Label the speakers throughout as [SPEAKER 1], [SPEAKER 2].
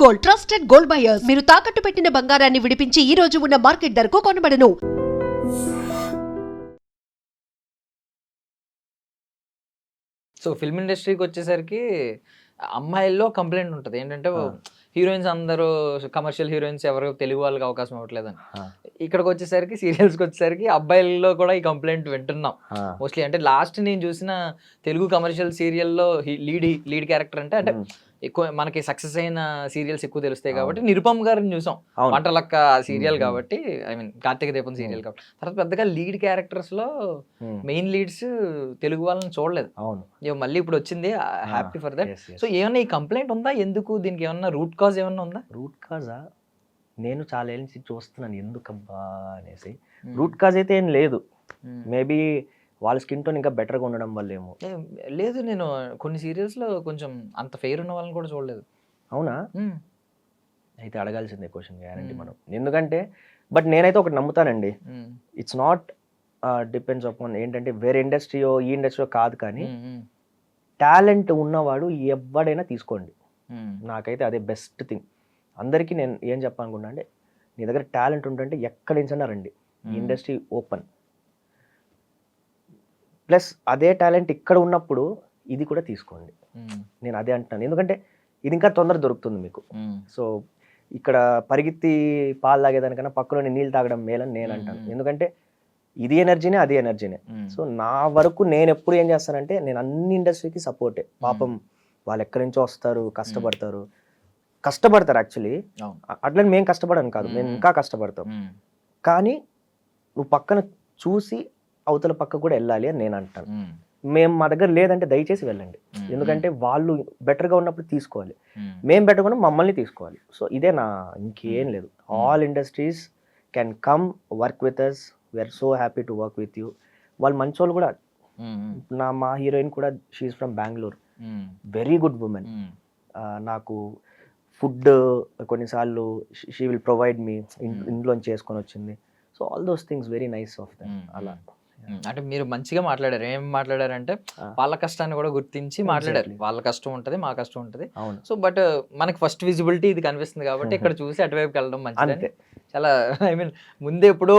[SPEAKER 1] Gold trusted gold buyers మీరు తాకట్టు పెట్టిన బంగారాన్ని విడిపించి ఈ రోజు ఉన్న మార్కెట్ ధరకు కొనబడను.
[SPEAKER 2] సో ఫిల్మ్ ఇండస్ట్రీకి వచ్చేసరికి అమ్మాయిల్లో కంప్లైంట్ ఉంటుంది ఏంటంటే హీరోయిన్స్ అందరూ కమర్షియల్ హీరోయిన్స్ ఎవరు తెలుగు వాళ్ళకి అవకాశం ఇవ్వట్లేదని. ఇక్కడికి వచ్చేసరికి సీరియల్స్కి వచ్చేసరికి అబ్బాయిల్లో కూడా ఈ కంప్లైంట్ వింటున్నాం మోస్ట్లీ. అంటే లాస్ట్ నేను చూసిన తెలుగు కమర్షియల్ సీరియల్లో లీడ్ క్యారెక్టర్ అంటే ఎక్కువ మనకి సక్సెస్ అయిన సీరియల్స్ ఎక్కువ తెలుస్తాయి కాబట్టి నిరుపమ్ గారిని చూసాం, వంటలక్క సీరియల్ కాబట్టి, ఐ మీన్ కార్తీక దీపం సీరియల్ కాబట్టి. తర్వాత పెద్దగా లీడ్ క్యారెక్టర్స్ లో మెయిన్ లీడ్స్ తెలుగు వాళ్ళని చూడలేదు. మళ్ళీ ఇప్పుడు వచ్చింది, హ్యాపీ ఫర్ దట్. సో ఏమన్నా ఈ కంప్లైంట్ ఉందా, ఎందుకు దీనికి ఏమన్నా రూట్ కాజ్ ఏమన్నా ఉందా?
[SPEAKER 3] రూట్ కాజా నేను చాలా ఏళ్ళ నుంచి చూస్తున్నాను ఎందుకబ్బా అనేసి. రూట్ కాజ్ అయితే ఏం లేదు, మేబీ వాళ్ళ స్కిన్ టోన్ ఇంకా బెటర్గా ఉండడం వల్ల ఏమో.
[SPEAKER 2] లేదు, నేను కొన్ని సీరియల్స్లో కొంచెం అంత ఫెయిర్ ఉన్న వాళ్ళని కూడా చూడలేదు.
[SPEAKER 3] అవునా? అయితే అడగాల్సిందే క్వశ్చన్ గ్యారంటీ మనం. ఎందుకంటే బట్ నేనైతే ఒకటి నమ్ముతానండి, ఇట్స్ నాట్ డిపెండ్స్ అపాన్ ఏంటంటే వేరే ఇండస్ట్రీయో ఈ ఇండస్ట్రీయో కాదు, కానీ టాలెంట్ ఉన్నవాడు ఎవడైనా తీసుకోండి. నాకైతే అదే బెస్ట్ థింగ్. అందరికీ నేను ఏం చెప్పాలనుకున్నా అంటే, నీ దగ్గర టాలెంట్ ఉంటుంటే ఎక్కడి నుంచైనా రండి, ఈ ఇండస్ట్రీ ఓపెన్. ప్లస్ అదే టాలెంట్ ఇక్కడ ఉన్నప్పుడు ఇది కూడా తీసుకోండి, నేను అదే అంటున్నాను. ఎందుకంటే ఇది ఇంకా తొందర దొరుకుతుంది మీకు. సో ఇక్కడ పరిగెత్తి పాలు తాగేదానికన్నా పక్కలోని నీళ్ళు తాగడం మేలని నేను అంటాను. ఎందుకంటే ఇది ఎనర్జీనే, అది ఎనర్జీనే. సో నా వరకు నేను ఎప్పుడు ఏం చేస్తానంటే, నేను అన్ని ఇండస్ట్రీకి సపోర్టే. పాపం వాళ్ళు ఎక్కడి నుంచో వస్తారు, కష్టపడతారు యాక్చువల్లీ. అట్లని మేము కష్టపడను కాదు, మేము ఇంకా కష్టపడతాం. కానీ నువ్వు పక్కన చూసి అవతల పక్క కూడా వెళ్ళాలి అని నేను అంటాను. మేము మా దగ్గర లేదంటే దయచేసి వెళ్ళండి, ఎందుకంటే వాళ్ళు బెటర్గా ఉన్నప్పుడు తీసుకోవాలి, మేము బెటర్గా ఉన్నప్పుడు మమ్మల్ని తీసుకోవాలి. సో ఇదే నా, ఇంకేం లేదు. All industries can come work with us, we are so happy to work with you. వాళ్ళు మంచి వాళ్ళు కూడా. మా హీరోయిన్ కూడా, she's from Bengaluru, very good women. నాకు ఫుడ్ కొన్నిసార్లు షీ విల్ ప్రొవైడ్ మీ, ఇంట్లోంచి చేసుకొని వచ్చింది. So all those things very nice of them. అలా
[SPEAKER 2] అంటే మీరు మంచిగా మాట్లాడారు. ఏం మాట్లాడారంటే వాళ్ళ కష్టాన్ని కూడా గుర్తించి మాట్లాడారు. వాళ్ళ కష్టం ఉంటుంది, మా కష్టం ఉంటుంది. సో బట్ మనకి ఫస్ట్ విజిబిలిటీ ఇది కనిపిస్తుంది కాబట్టి ఇక్కడ చూసి అటువైపుకి వెళ్ళడం మంచిది. చాలా, ఐ మీన్ ముందే ఎప్పుడో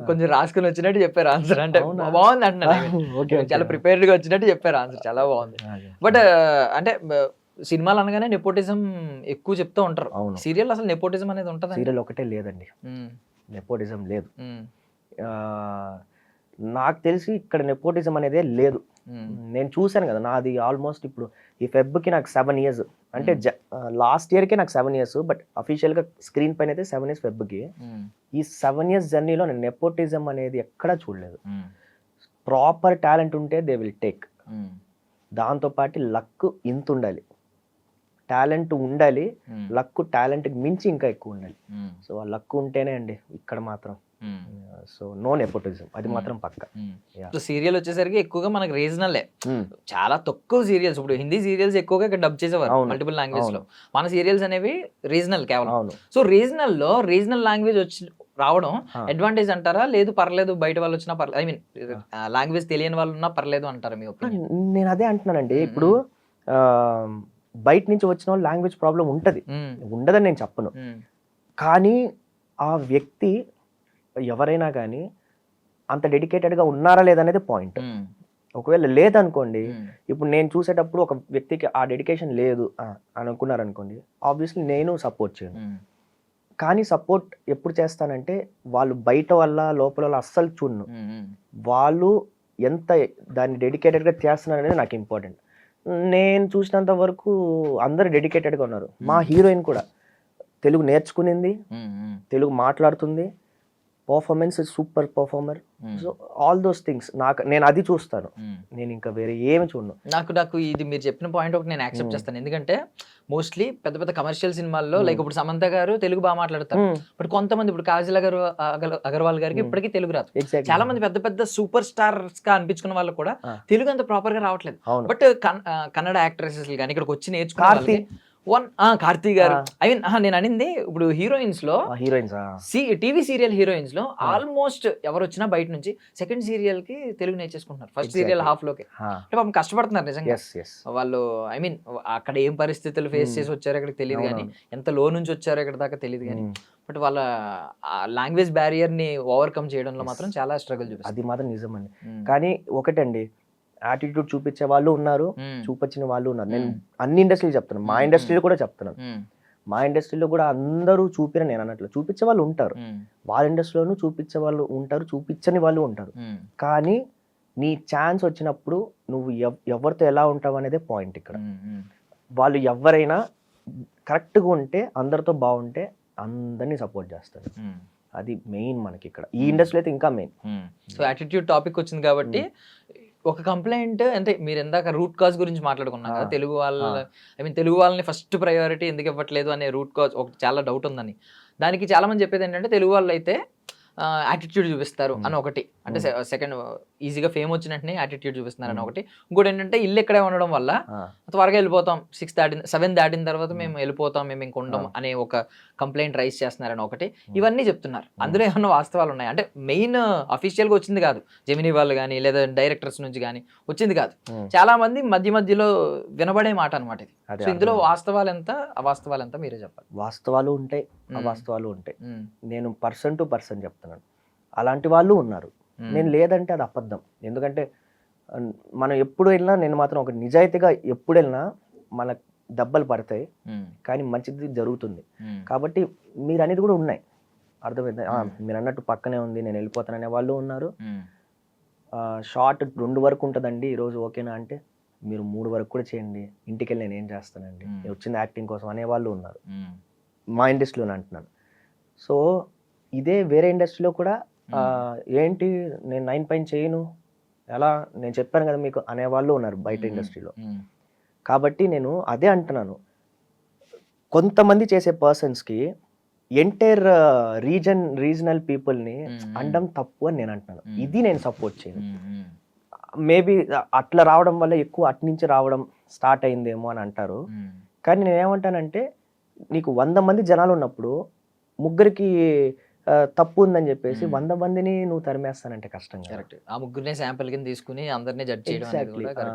[SPEAKER 2] కొంచెం రాసుకుని వచ్చినట్టు చెప్పారు ఆన్సర్. అంటే బాగుంది అంటున్నారు, చాలా ప్రిపేర్డ్ గా వచ్చినట్టు చెప్పారు ఆన్సర్, చాలా బాగుంది. బట్ అంటే సినిమాలు అనగానే నెపోటిజం ఎక్కువ చెప్తూ ఉంటారు. సీరియల్ అసలు నెపోటిజం అనేది ఉంటుంది?
[SPEAKER 3] సీరియల్ ఒకటే లేదండి, నెపోటిజం లేదు. నాకు తెలిసి ఇక్కడ నెపోటిజం అనేదే లేదు. నేను చూశాను కదా, నాది ఆల్మోస్ట్ ఇప్పుడు ఈ ఫెబ్కి నాకు 7 years. అంటే లాస్ట్ ఇయర్కే నాకు 7 years, బట్ అఫీషియల్గా స్క్రీన్ పైన అయితే 7 years ఫెబ్కి. ఈ 7 years జర్నీలో నేను నెపోటిజం అనేది ఎక్కడా చూడలేదు. ప్రాపర్ టాలెంట్ ఉంటే దే విల్ టేక్. దాంతోపాటు లక్ ఇంత ఉండాలి, టాలెంట్ ఉండాలి, లక్ టాలెంట్కి మించి ఇంకా ఎక్కువ ఉండాలి. సో ఆ లక్ ఉంటేనే అండి ఇక్కడ మాత్రం. సో నో నెపోటిజం, అది మాత్రం పక్క.
[SPEAKER 2] సో సీరియల్ వచ్చేసరికి ఎక్కువగా మనకి రీజనల్, చాలా తక్కువ సీరియల్స్. ఇప్పుడు హిందీ సీరియల్స్ ఎక్కువగా ఇక్కడ డబ్ చేసేవారు మల్టిపుల్ లాంగ్వేజ్ లో. మన సీరియల్స్ అనేవి రీజనల్ కేవలం. సో రీజనల్ లో రీజనల్ లాంగ్వేజ్ వచ్చి రావడం అడ్వాంటేజ్ అంటారా, లేదు పర్లేదు బయట వాళ్ళు వచ్చినా పర్లేదు, ఐ మీన్ లాంగ్వేజ్ తెలియని వాళ్ళు ఉన్నా పర్లేదు అంటారా మీ ఒపీనియన్?
[SPEAKER 3] నేను అదే అంటున్నానండి. ఇప్పుడు బయట నుంచి వచ్చిన వాళ్ళు లాంగ్వేజ్ ప్రాబ్లం ఉంటుంది, ఉండదని నేను చెప్పను. కానీ ఆ వ్యక్తి ఎవరైనా కానీ అంత డెడికేటెడ్గా ఉన్నారా లేదనేది పాయింట్. ఒకవేళ లేదనుకోండి, ఇప్పుడు నేను చూసేటప్పుడు ఒక వ్యక్తికి ఆ డెడికేషన్ లేదు అని అనుకున్నారనుకోండి, ఆబ్వియస్లీ నేను సపోర్ట్ చేయను. కానీ సపోర్ట్ ఎప్పుడు చేస్తానంటే, వాళ్ళు బయట వల్ల లోపల వల్ల అస్సలు చూడను, వాళ్ళు ఎంత దాన్ని డెడికేటెడ్గా చేస్తున్నారు అనేది నాకు ఇంపార్టెంట్. నేను చూసినంత వరకు అందరు డెడికేటెడ్గా ఉన్నారు. మా హీరోయిన్ కూడా తెలుగు నేర్చుకునింది, తెలుగు మాట్లాడుతుంది, performance super performer. So all those things నేను అది చూస్తాను, నేను ఇంకా వేరే ఏమి చూడను.
[SPEAKER 2] నాకు ఇది మీరు చెప్పిన పాయింట్ ఒకటి నేను యాక్సెప్ట్ చేస్తాను. ఎందుకంటే మోస్ట్లీ పెద్ద పెద్ద కమర్షియల్ సినిమాల్లో లైక్ ఇప్పుడు సమంత గారు తెలుగు బాగా మాట్లాడతారు, బట్ కొంతమంది ఇప్పుడు కాజల్ అగర్వాల్ గారికి ఇప్పటికీ తెలుగు రాదు. చాలా మంది పెద్ద పెద్ద సూపర్ స్టార్స్ గా అనిపించుకున్న వాళ్ళు కూడా తెలుగు అంత ప్రాపర్ గా రావట్లేదు. బట్ కన్నడ యాక్ట్రెసెస్ కానీ ఇక్కడికి వచ్చి నేర్చుకున్న కార్తీ గారు ఐ మీన్ నేను అనింది ఇప్పుడు హీరోయిన్స్ లో
[SPEAKER 3] హీరోయిన్స్
[SPEAKER 2] టీవీ సీరియల్ హీరోయిన్స్ లో ఆల్మోస్ట్ ఎవరు వచ్చినా బయట నుంచి సెకండ్ సీరియల్ కి తెలుగు నేర్చేసుకుంటున్నారు ఫస్ట్ సీరియల్ హాఫ్ లోకి అంటే పాపం కష్టపడుతున్నారు నిజంగా వాళ్ళు ఐ మీన్ అక్కడ ఏం పరిస్థితులు ఫేస్ చేసి వచ్చారో అక్కడ తెలియదు కానీ ఎంత లో నుంచి వచ్చారో ఇక్కడ దాకా తెలియదు కానీ బట్ వాళ్ళ లాంగ్వేజ్ బ్యారియర్ ని ఓవర్కమ్ చేయడంలో మాత్రం చాలా స్ట్రగుల్ చూపిస్తారు.
[SPEAKER 3] అది మాత్రం నిజమండి. కానీ ఒకటండి, యాటిట్యూడ్ చూపించే వాళ్ళు ఉన్నారు, చూపించిన వాళ్ళు ఉన్నారు. నేను అన్ని ఇండస్ట్రీలు చెప్తున్నాను, మా ఇండస్ట్రీలో కూడా చెప్తున్నాను. మా ఇండస్ట్రీలో కూడా అందరూ చూపిన నేను అన్నట్లు చూపించే వాళ్ళు ఉంటారు, వాళ్ళ ఇండస్ట్రీలోనూ చూపించే వాళ్ళు ఉంటారు, చూపించని వాళ్ళు ఉంటారు. కానీ నీ ఛాన్స్ వచ్చినప్పుడు నువ్వు ఎవరితో ఎలా ఉంటావు అనేదే పాయింట్ ఇక్కడ. వాళ్ళు ఎవరైనా కరెక్ట్గా ఉంటే, అందరితో బాగుంటే అందరినీ సపోర్ట్ చేస్తారు. అది మెయిన్ మనకి ఇక్కడ ఈ ఇండస్ట్రీలో అయితే ఇంకా మెయిన్.
[SPEAKER 2] సో యాటిట్యూడ్ టాపిక్ వచ్చింది కాబట్టి ఒక కంప్లైంట్ అంటే మీరు ఇందాక రూట్ కాజ్ గురించి మాట్లాడుకున్నారు కదా, తెలుగు వాళ్ళ ఐ మీన్ తెలుగు వాళ్ళని ఫస్ట్ ప్రయారిటీ ఎందుకు ఇవ్వట్లేదు అనే రూట్ కాజ్ ఒక చాలా డౌట్ ఉందని. దానికి చాలా మంది చెప్పేది ఏంటంటే తెలుగు వాళ్ళు అయితే యాటిట్యూడ్ చూపిస్తారు అని ఒకటి, అంటే సెకండ్ ఈజీగా ఫేమ్ వచ్చిన వెంటనే యాటిట్యూడ్ చూపిస్తున్నారు అని ఒకటి. ఇంకోటి ఏంటంటే ఇల్లు ఇక్కడే ఉండడం వల్ల త్వరగా వెళ్ళిపోతాం, 7 దాటిన తర్వాత మేము వెళ్ళిపోతాం, మేము ఇంక ఉండం అనే ఒక కంప్లైంట్ రైజ్ చేస్తున్నారని ఒకటి. ఇవన్నీ చెప్తున్నారు. అందులో ఏమన్నా వాస్తవాలు ఉన్నాయి అంటే మెయిన్ అఫీషియల్ గా వచ్చింది కాదు, జెమినీ వాళ్ళు కానీ లేదా డైరెక్టర్స్ నుంచి కానీ వచ్చింది కాదు, చాలా మంది మధ్యలో వినబడే మాట అనమాట ఇది. సో ఇందులో వాస్తవాలు ఎంత అవాస్తవాలు ఎంత మీరే చెప్పాలి.
[SPEAKER 3] వాస్తవాలు ఉంటాయి, అవాస్తవాలు ఉంటాయి. నేను పర్సన్ టు పర్సన్ చెప్తాను, అలాంటి వాళ్ళు ఉన్నారు. నేను లేదంటే అది అబద్ధం. ఎందుకంటే మనం ఎప్పుడు వెళ్ళినా, నేను మాత్రం ఒక నిజాయితీగా ఎప్పుడు వెళ్ళినా మన దెబ్బలు పడతాయి కానీ మంచిది జరుగుతుంది. కాబట్టి మీరు అనేది కూడా ఉన్నాయి, అర్థమైంది. మీరు అన్నట్టు పక్కనే ఉంది, నేను వెళ్ళిపోతాను అనే వాళ్ళు ఉన్నారు. షార్ట్ 2 వరకు ఉంటుందండి ఈరోజు, ఓకేనా అంటే మీరు 3 వరకు కూడా చేయండి, ఇంటికి వెళ్ళి నేను ఏం చేస్తానండి, నేను వచ్చింది యాక్టింగ్ కోసం అనే వాళ్ళు ఉన్నారు మా ఇండస్ట్రీలో అంటున్నాను. సో ఇదే వేరే ఇండస్ట్రీలో కూడా ఏంటి నేను 9 పైన చేయను, ఎలా నేను చెప్పాను కదా మీకు అనేవాళ్ళు ఉన్నారు బయట ఇండస్ట్రీలో. కాబట్టి నేను అదే అంటున్నాను, కొంతమంది చేసే పర్సన్స్కి ఎంటైర్ రీజనల్ పీపుల్ని అనడం తప్పు అని నేను అంటున్నాను. ఇది నేను సపోర్ట్ చేయను. మేబీ అట్లా రావడం వల్ల ఎక్కువ అట్నుంచి రావడం స్టార్ట్ అయిందేమో అని అంటారు. కానీ నేనేమంటానంటే, నీకు 100 మంది జనాలు ఉన్నప్పుడు ముగ్గురికి తప్పు ఉందని చెప్పేసి 100 మందిని నువ్వు తరిమేస్తానంటే కష్టం.
[SPEAKER 2] కరెక్ట్. ఆ ముగ్గురినే శాంపుల్ కింద తీసుకుని అందరినీ జడ్జ్ చేయడం.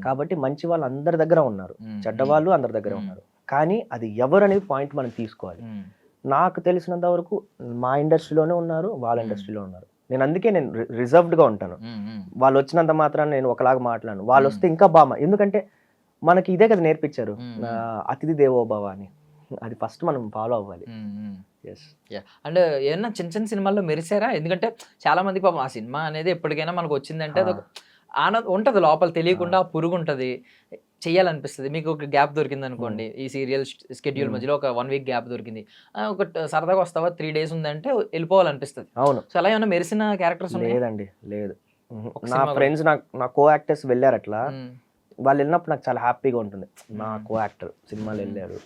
[SPEAKER 3] కాబట్టి మంచి వాళ్ళు అందరి దగ్గర ఉన్నారు, చెడ్డ వాళ్ళు అందరి దగ్గర ఉన్నారు. కానీ అది ఎవరు అనేది పాయింట్ మనం తీసుకోవాలి. నాకు తెలిసినంత వరకు మా ఇండస్ట్రీలోనే ఉన్నారు, వాళ్ళ ఇండస్ట్రీలో ఉన్నారు. నేను అందుకే నేను రిజర్వ్డ్గా ఉంటాను. వాళ్ళు వచ్చినంత మాత్రాన్ని నేను ఒకలాగా మాట్లాడను, వాళ్ళు వస్తే ఇంకా బాగా. ఎందుకంటే మనకి ఇదే కదా నేర్పించారు, అతిథి దేవోభవ అని. అది ఫస్ట్ మనం ఫాలో అవ్వాలి.
[SPEAKER 2] అండ్ ఏమన్నా చిన్న చిన్న సినిమాల్లో మెరిసారా? ఎందుకంటే చాలా మంది పాపం ఆ సినిమా అనేది ఎప్పటికైనా మనకు వచ్చిందంటే అదొక ఉంటది లోపల తెలియకుండా పురుగు ఉంటది, చెయ్యాలనిపిస్తుంది. మీకు ఒక గ్యాప్ దొరికింది అనుకోండి, ఈ సీరియల్ స్కెడ్యూల్ మధ్యలో ఒక 1 వీక్ గ్యాప్ దొరికింది, ఒక సరదాగా వస్తావా 3 days ఉందంటే వెళ్ళిపోవాలనిపిస్తుంది.
[SPEAKER 3] అవును.
[SPEAKER 2] సో అలా ఏమన్నా మెరిసిన క్యారెక్టర్స్?
[SPEAKER 3] లేదండి, లేదు. నా ఫ్రెండ్స్ నా కో యాక్టర్స్ వెళ్ళారు అట్లా, వాళ్ళు వెళ్ళినప్పుడు నాకు చాలా హ్యాపీగా ఉంటుంది. నా కో యాక్టర్ సినిమాలు వెళ్ళారు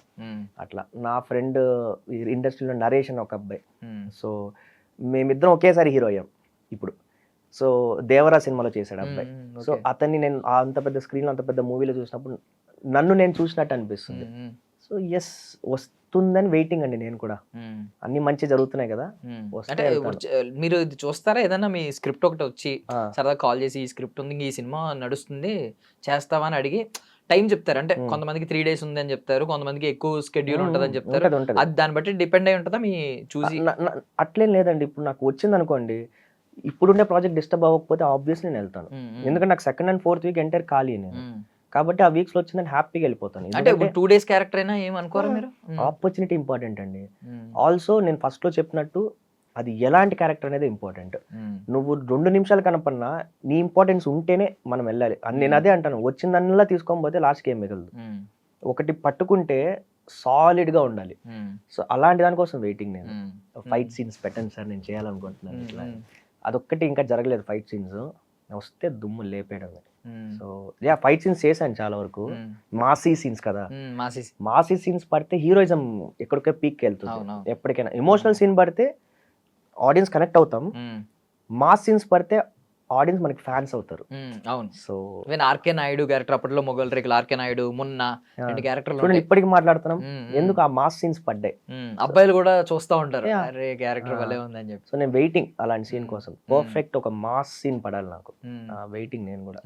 [SPEAKER 3] అట్లా. నా ఫ్రెండ్ ఇండస్ట్రీలో నరేష్ అని ఒక అబ్బాయి, సో మేమిద్దరం ఒకేసారి హీరో అయ్యాం ఇప్పుడు. సో దేవరా సినిమాలో చేశాడు అబ్బాయి. సో అతన్ని నేను అంత పెద్ద స్క్రీన్లో అంత పెద్ద మూవీలో చూసినప్పుడు నన్ను నేను చూసినట్టు అనిపిస్తుంది. సో ఎస్, వస్తుందని వెయిటింగ్ అండి. నేను కూడా అన్ని మంచి జరుగుతున్నాయి కదా.
[SPEAKER 2] అంటే మీరు ఇది చూస్తారా, ఏదన్నా మీ స్క్రిప్ట్ ఒకటి వచ్చి సరదా కాల్ చేసి ఈ స్క్రిప్ట్ ఉంది, ఈ సినిమా నడుస్తుంది చేస్తావా అని అడిగి టైం చెప్తారు? అంటే కొంతమందికి 3 days ఉంది అని చెప్తారు, కొంతమందికి ఎక్కువ స్కెడ్యూల్ ఉంటుంది అని చెప్తారు. అది దాన్ని బట్టి డిపెండ్ అయి ఉంటుందా మీ చూసి?
[SPEAKER 3] అట్లేం లేదండి. ఇప్పుడు నాకు వచ్చింది అనుకోండి, ఇప్పుడుండే ప్రాజెక్ట్ డిస్టర్బ్ అవ్వకపోతే ఆబ్వియస్లీ నేను వెళ్తాను. ఎందుకంటే నాకు 2nd and 4th week entire ఖాళీ నేను. కాబట్టి ఆ వీక్స్ లో వచ్చిందని హ్యాపీగా వెళ్ళిపోతాను.
[SPEAKER 2] అంటే 2 days క్యారెక్టర్ అయినా ఏమనుకోరా మీరు?
[SPEAKER 3] ఆపర్చునిటీ ఇంపార్టెంట్ అండి. ఆల్సో నేను ఫస్ట్ లో చెప్పినట్టు అది ఎలాంటి క్యారెక్టర్ అనేది ఇంపార్టెంట్. నువ్వు 2 నిమిషాలు కనపడినా నీ ఇంపార్టెన్స్ ఉంటేనే మనం వెళ్ళాలి. నేను అదే అంటాను, వచ్చిందల్లా తీసుకోకపోతే లాస్ట్కి ఏం మిగలదు. ఒకటి పట్టుకుంటే సాలిడ్ గా ఉండాలి. సో అలాంటి దానికోసం వెయిటింగ్. నేను ఫైట్ సీన్స్ పెట్టండి సార్, నేను చేయాలనుకుంటున్నాను ఇట్లా. అదొక్కటి ఇంకా జరగలేదు ఫైట్ సీన్స్, వస్తే దుమ్ము లేపేయడమే. సో ఫైట్ సీన్స్ చేశాను చాలా వరకు. మాసీ సీన్స్ కదా, మాసీ సీన్స్ పడితే హీరోయిజం ఎక్కడికే పీక్ వెళ్తుంది. ఎప్పటికైనా ఎమోషనల్ సీన్ పడితే ఆడియన్స్ కనెక్ట్ అవుతాం, మాస్ సీన్స్ పడితే ఆడియన్స్ మనకి ఫ్యాన్స్ అవుతారు.
[SPEAKER 2] అవును.
[SPEAKER 3] So
[SPEAKER 2] even RK Naidu character అప్పట్లో మొగల్ రేకులు ఆర్కే నాయుడు మున్న రెండు క్యారెక్టర్లు
[SPEAKER 3] చూడండి ఇప్పటికి మాట్లాడుతున్నాం,
[SPEAKER 2] మ్మ్.
[SPEAKER 3] ఎందుకు ఆ మాస్ సీన్స్ పడ్డాయి.
[SPEAKER 2] అబ్బాయిలు కూడా చూస్తా ఉంటారు,
[SPEAKER 3] Yeah.
[SPEAKER 2] అరే క్యారెక్టర్ భలే ఉందని చెప్పి.
[SPEAKER 3] సో నేను వెయిటింగ్ అలాంటి సీన్ కోసం, పర్ఫెక్ట్ ఒక మాస్ సీన్ పడాలి నాకు, వెయిటింగ్ నేను కూడా.